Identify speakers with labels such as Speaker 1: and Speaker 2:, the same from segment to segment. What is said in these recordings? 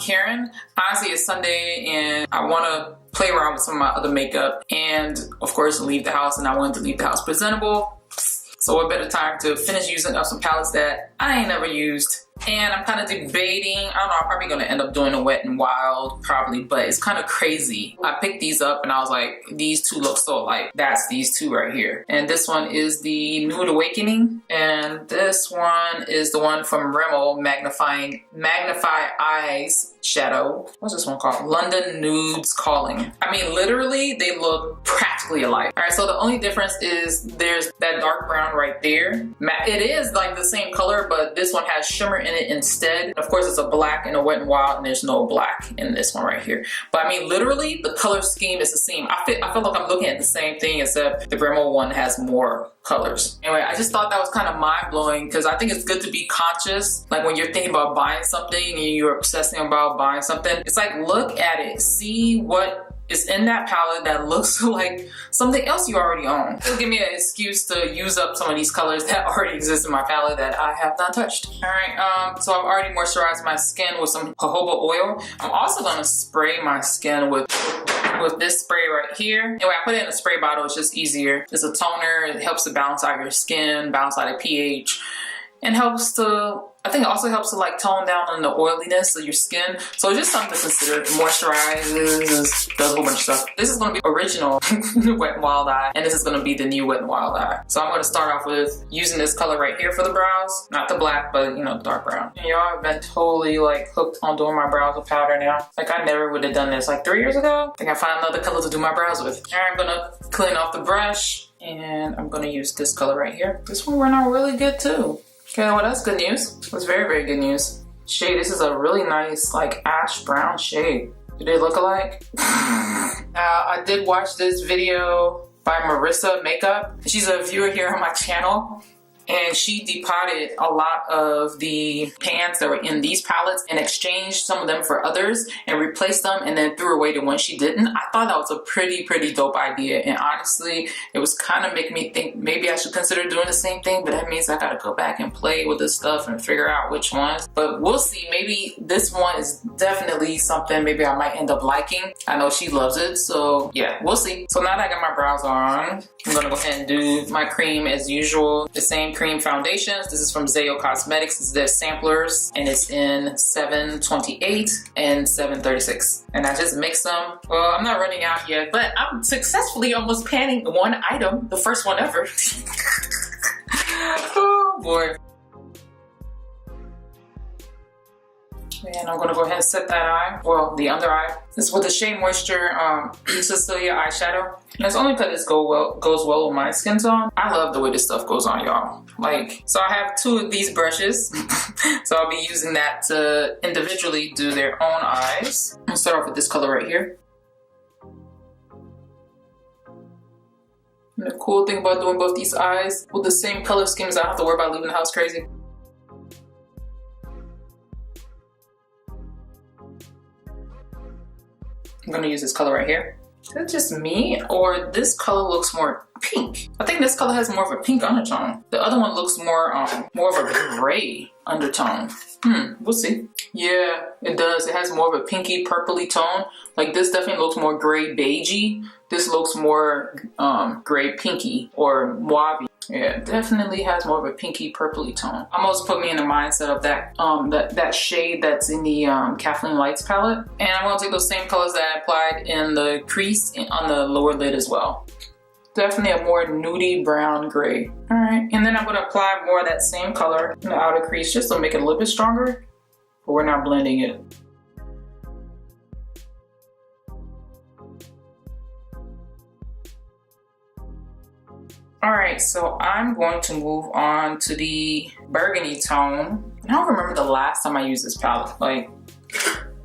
Speaker 1: Karen. Honestly, it's Sunday and I want to play around with some of my other makeup and of course leave the house, and I wanted to leave the house presentable. So what better time to finish using up some palettes that I ain't never used. And I'm kind of debating, I don't know, I'm probably going to end up doing a Wet n Wild probably, but it's kind of crazy. I picked these up and I was like, these two look so alike. That's these two right here. And this one is the Nude Awakening. And this one is the one from Rimmel, Magnify Eyes Shadow. What's this one called? London Nudes Calling. I mean, literally, they look practically alike. All right, so the only difference is there's that dark brown right there. It is like the same color, but this one has shimmer in it instead. Of course, it's a black and a Wet n Wild, and there's no black in this one right here. But I mean, literally, the color scheme is the same. I feel like I'm looking at the same thing, except the Rimmel one has more colors. Anyway, I just thought that was kind of mind-blowing because I think it's good to be conscious. Like when you're thinking about buying something and you're obsessing about buying something, it's like, look at it, see what is in that palette that looks like something else you already own. It'll give me an excuse to use up some of these colors that already exist in my palette that I have not touched. All right, so I've already moisturized my skin with some jojoba oil. I'm also gonna spray my skin with this spray right here. Anyway, I put it in a spray bottle, it's just easier. It's a toner, it helps to balance out your skin, balance out the pH, and helps to, I think it also helps to like tone down on the oiliness of your skin. So it's just something to consider. Moisturizes, does a whole bunch of stuff. This is gonna be original Wet n Wild Eye, and this is gonna be the new Wet n Wild Eye. So I'm gonna start off with using this color right here for the brows. Not the black, but you know, the dark brown. And y'all have been totally like hooked on doing my brows with powder now. Like I never would have done this like 3 years ago. I think I found another color to do my brows with. All right, I'm gonna clean off the brush, and I'm gonna use this color right here. This one went out really good too. Okay, well that's good news. That's very, very good news. Shade, this is a really nice like ash brown shade. Do they look alike? I did watch this video by Marissa Makeup. She's a viewer here on my channel. And she depotted a lot of the pans that were in these palettes and exchanged some of them for others and replaced them and then threw away the ones she didn't. I thought that was a pretty dope idea. And honestly, it was kind of making me think maybe I should consider doing the same thing, but that means I gotta go back and play with this stuff and figure out which ones. But we'll see, maybe this one is definitely something maybe I might end up liking. I know she loves it, so yeah, we'll see. So now that I got my brows on, I'm gonna go ahead and do my cream as usual. The same cream foundations. This is from Zayo Cosmetics. This is their samplers, and it's in 728 and 736. And I just mix them. Well, I'm not running out yet, but I'm successfully almost panning one item, the first one ever. Oh boy. And I'm gonna go ahead and set that eye, well, the under eye. This is with the Shea Moisture Cecilia eyeshadow. And it's only because it goes well with my skin tone. I love the way this stuff goes on, y'all. Like, so I have 2 of these brushes. So I'll be using that to individually do their own eyes. I'm gonna start off with this color right here. And the cool thing about doing both these eyes with the same color schemes, I don't have to worry about leaving the house crazy. I'm gonna use this color right here. Is that just me, or this color looks more pink? I think this color has more of a pink undertone. The other one looks more of a gray undertone. We'll see. Yeah, it does. It has more of a pinky purpley tone. Like this definitely looks more gray beigey. This looks more gray pinky or mauve. Yeah, it definitely has more of a pinky purpley tone. Almost put me in the mindset of that that shade that's in the Kathleen Lights palette. And I'm gonna take those same colors that I applied in the crease on the lower lid as well. Definitely a more nudie brown gray. All right, and then I'm gonna apply more of that same color in the outer crease just to make it a little bit stronger, but we're not blending it. All right, so I'm going to move on to the Burgundy Tone. I don't remember the last time I used this palette. Like,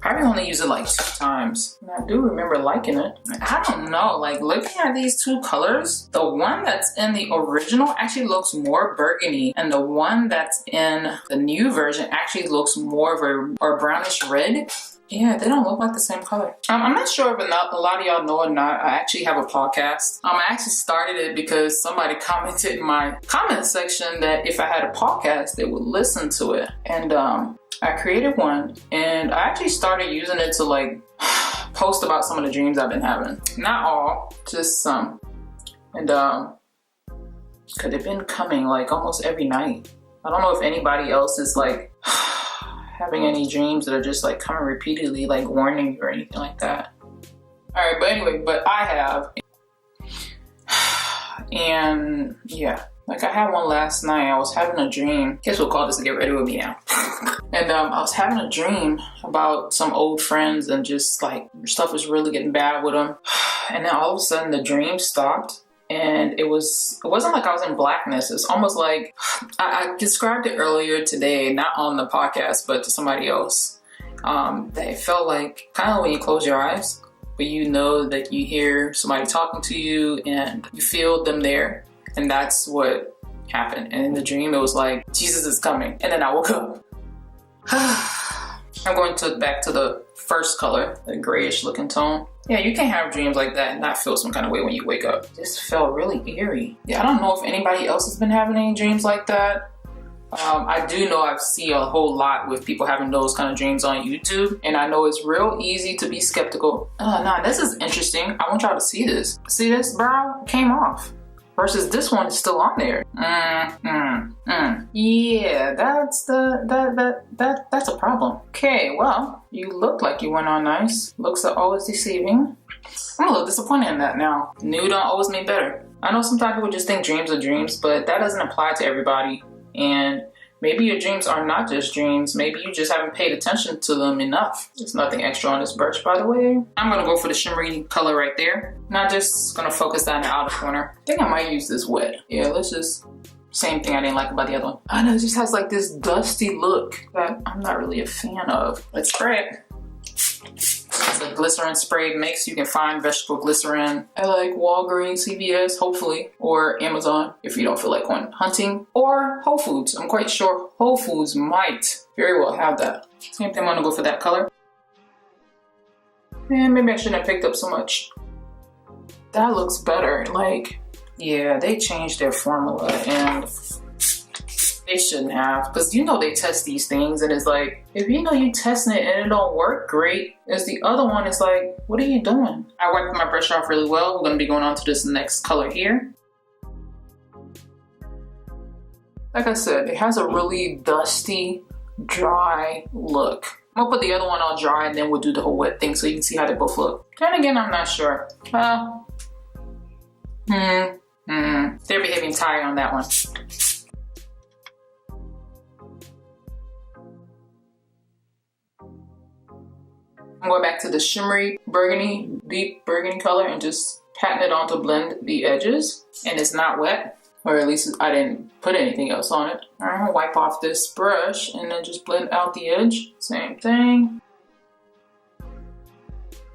Speaker 1: I only used it like 2 times. And I do remember liking it. I don't know, like looking at these 2 colors, the one that's in the original actually looks more burgundy, and the one that's in the new version actually looks more of a brownish red. Yeah, they don't look like the same color. I'm not sure if a lot of y'all know or not, I actually have a podcast. I actually started it because somebody commented in my comment section that if I had a podcast, they would listen to it. And I created one, and I actually started using it to like post about some of the dreams I've been having. Not all, just some. And cause they've been coming like almost every night. I don't know if anybody else is like having any dreams that are just like coming repeatedly, like warning you or anything like that. All right, but anyway, but I have. And yeah, like I had one last night. I was having a dream. Guess we'll call this to get ready with me now. And I was having a dream about some old friends and just like stuff was really getting bad with them. And then all of a sudden the dream stopped. And it wasn't like I was in blackness. It's almost like, I described it earlier today, not on the podcast, but to somebody else. That it felt like kind of when you close your eyes, but you know that you hear somebody talking to you and you feel them there. And that's what happened. And in the dream, it was like, Jesus is coming. And then I woke up. I'm going back to the first color, the grayish looking tone. Yeah, you can't have dreams like that and not feel some kind of way when you wake up. This felt really eerie. Yeah, I don't know if anybody else has been having any dreams like that. I do know I've seen a whole lot with people having those kind of dreams on YouTube. And I know it's real easy to be skeptical. Nah, this is interesting. I want y'all to see this. See this brow came off. Versus this one is still on there. Yeah, that's that's a problem. Okay, well, you look like you went on nice. Looks are always deceiving. I'm a little disappointed in that now. Nude don't always mean better. I know sometimes people just think dreams are dreams, but that doesn't apply to everybody. And maybe your dreams are not just dreams. Maybe you just haven't paid attention to them enough. There's nothing extra on this brush, by the way. I'm gonna go for the shimmery color right there. Not just gonna focus down the outer corner. I think I might use this wet. Yeah, let's just, same thing I didn't like about the other one. I know, it just has like this dusty look that I'm not really a fan of. Let's spray it. It's a glycerin spray mix. You can find vegetable glycerin at like Walgreens, CVS, hopefully, or Amazon if you don't feel like going hunting, or Whole Foods. I'm quite sure Whole Foods might very well have that. Same thing, I'm gonna go for that color. And maybe I shouldn't have picked up so much. That looks better. Like, yeah, they changed their formula and they shouldn't have, because you know they test these things and it's like, if you know you testing it and it don't work great, as the other one is like, what are you doing? I wiped my brush off really well. We're going to be going on to this next color here. Like I said, it has a really dusty, dry look. I'm going to put the other one on dry and then we'll do the whole wet thing so you can see how they both look. Then again, I'm not sure. They're behaving tired on that one. I'm going back to the shimmery burgundy, deep burgundy color and just patting it on to blend the edges. And it's not wet, or at least I didn't put anything else on it. All right, I'm gonna wipe off this brush and then just blend out the edge. Same thing.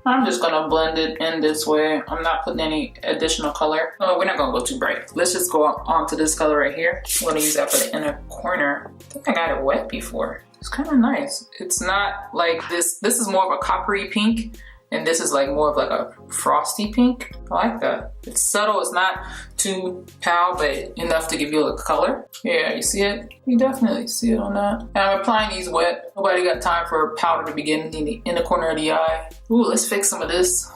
Speaker 1: I'm just gonna blend it in this way. I'm not putting any additional color. Oh, we're not gonna go too bright. Let's just go on to this color right here. I'm gonna use that for the inner corner. I think I got it wet before. It's kind of nice. It's not like this. This is more of a coppery pink, and this is like more of like a frosty pink. I like that. It's subtle. It's not too pale, but enough to give you a color. Yeah, you see it? You definitely see it on that. And I'm applying these wet. Nobody got time for powder to begin in the inner corner of the eye. Ooh, let's fix some of this.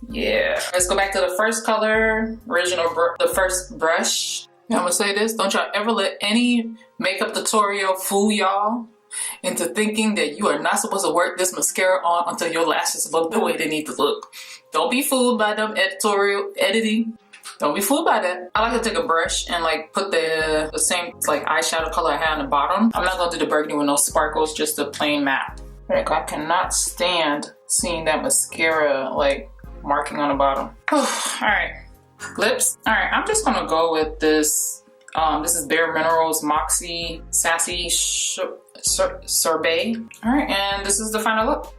Speaker 1: Yeah. Let's go back to the first color, the first brush. And I'm gonna say this, don't y'all ever let any makeup tutorial fool y'all into thinking that you are not supposed to work this mascara on until your lashes look the way they need to look. Don't be fooled by them editing. Don't be fooled by that. I like to take a brush and like put the same like eyeshadow color I had on the bottom. I'm not gonna do the burgundy with no sparkles, just a plain matte. Like, I cannot stand seeing that mascara like marking on the bottom. All right. Lips. All right, I'm just gonna go with this. This is Bare Minerals Moxie Sassy Sorbet. All right, and this is the final look.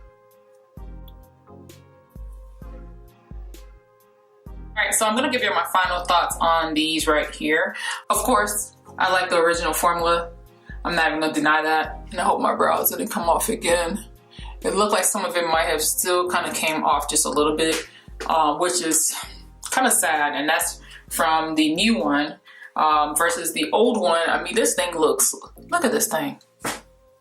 Speaker 1: All right, so I'm gonna give you my final thoughts on these right here. Of course, I like the original formula. I'm not even gonna deny that. And I hope my brows didn't come off again. It looked like some of it might have still kind of came off just a little bit, which is kind of sad. And that's from the new one versus the old one. I mean, this thing looks, look at this thing.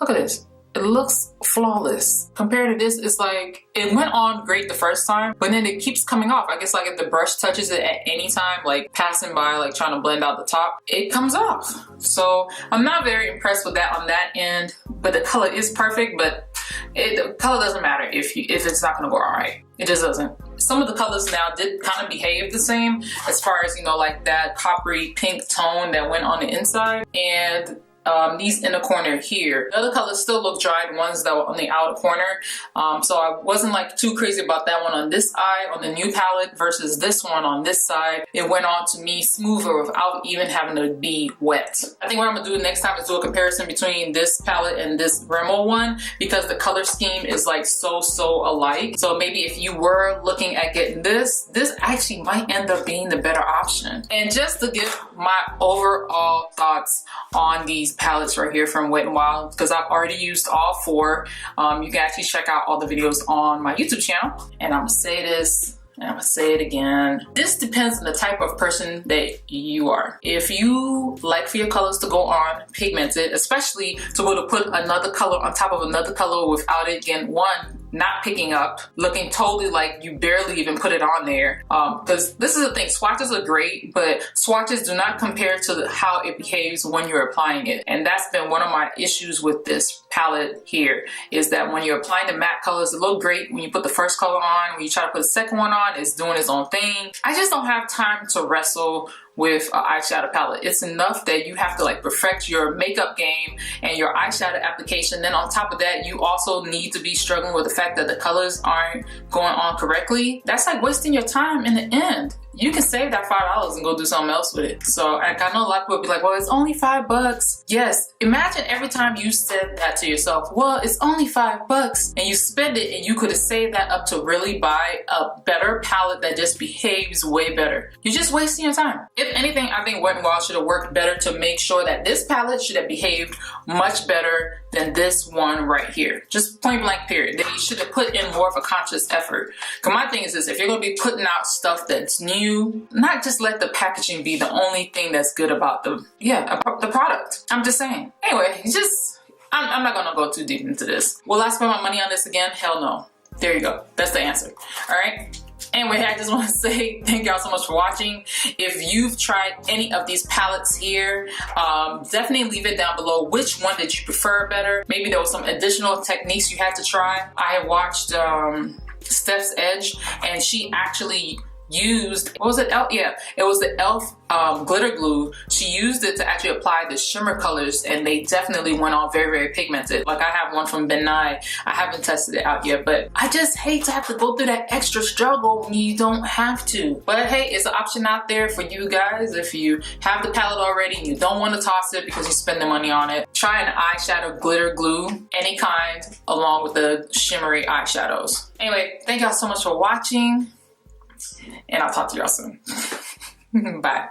Speaker 1: Look at this. It looks flawless. Compared to this, it's like, it went on great the first time, but then it keeps coming off. I guess like if the brush touches it at any time, like passing by, like trying to blend out the top, it comes off. So I'm not very impressed with that on that end, but the color is perfect, but the color doesn't matter if it's not gonna go all right. It just doesn't. Some of the colors now did kind of behave the same as far as, you know, like that coppery pink tone that went on the inside, and these in the corner here. The other colors still look dry, the ones that were on the outer corner. So I wasn't like too crazy about that one on this eye on the new palette versus this one on this side. It went on to me smoother without even having to be wet. I think what I'm gonna do next time is do a comparison between this palette and this Rimmel one, because the color scheme is like so alike. So maybe if you were looking at getting this actually might end up being the better option. And just to give my overall thoughts on these palettes right here from Wet n Wild, because I've already used all four. You can actually check out all the videos on my YouTube channel. And I'm gonna say this, and I'm gonna say it again. This depends on the type of person that you are. If you like for your colors to go on pigmented, especially to be able to put another color on top of another color without it getting not picking up, looking totally like you barely even put it on there. Because this is the thing, swatches are great, but swatches do not compare to how it behaves when you're applying it. And that's been one of my issues with this palette here, is that when you're applying the matte colors, it look great when you put the first color on. When you try to put the second one on, it's doing its own thing. I just don't have time to wrestle with an eyeshadow palette. It's enough that you have to like perfect your makeup game and your eyeshadow application. Then on top of that, you also need to be struggling with the fact that the colors aren't going on correctly. That's like wasting your time in the end. You can save that $5 and go do something else with it. So like, I know a lot of people be like, well, it's only $5. Yes, imagine every time you said that to yourself, well, it's only $5, and you spend it and you could have saved that up to really buy a better palette that just behaves way better. You're just wasting your time. If anything, I think Wet n Wild should have worked better to make sure that this palette should have behaved much better than this one right here. Just point blank period. They should have put in more of a conscious effort. Cause my thing is this, if you're gonna be putting out stuff that's new, not just let the packaging be the only thing that's good about the product. I'm just saying. Anyway, I'm not gonna go too deep into this. Will I spend my money on this again? Hell no. There you go. That's the answer. All right. Anyway, I just want to say thank y'all so much for watching. If you've tried any of these palettes here, definitely leave it down below. Which one did you prefer better? Maybe there was some additional techniques you had to try. I watched Steph's Edge, and she actually used, what was it? It was the e.l.f. Glitter glue. She used it to actually apply the shimmer colors, and they definitely went on very pigmented. Like I have one from Ben Nye. I haven't tested it out yet, but I just hate to have to go through that extra struggle when you don't have to. But hey, it's an option out there for you guys. If you have the palette already and you don't want to toss it because you spend the money on it, try an eyeshadow glitter glue, any kind, along with the shimmery eyeshadows. Anyway, thank y'all so much for watching, and I'll talk to y'all soon. Bye.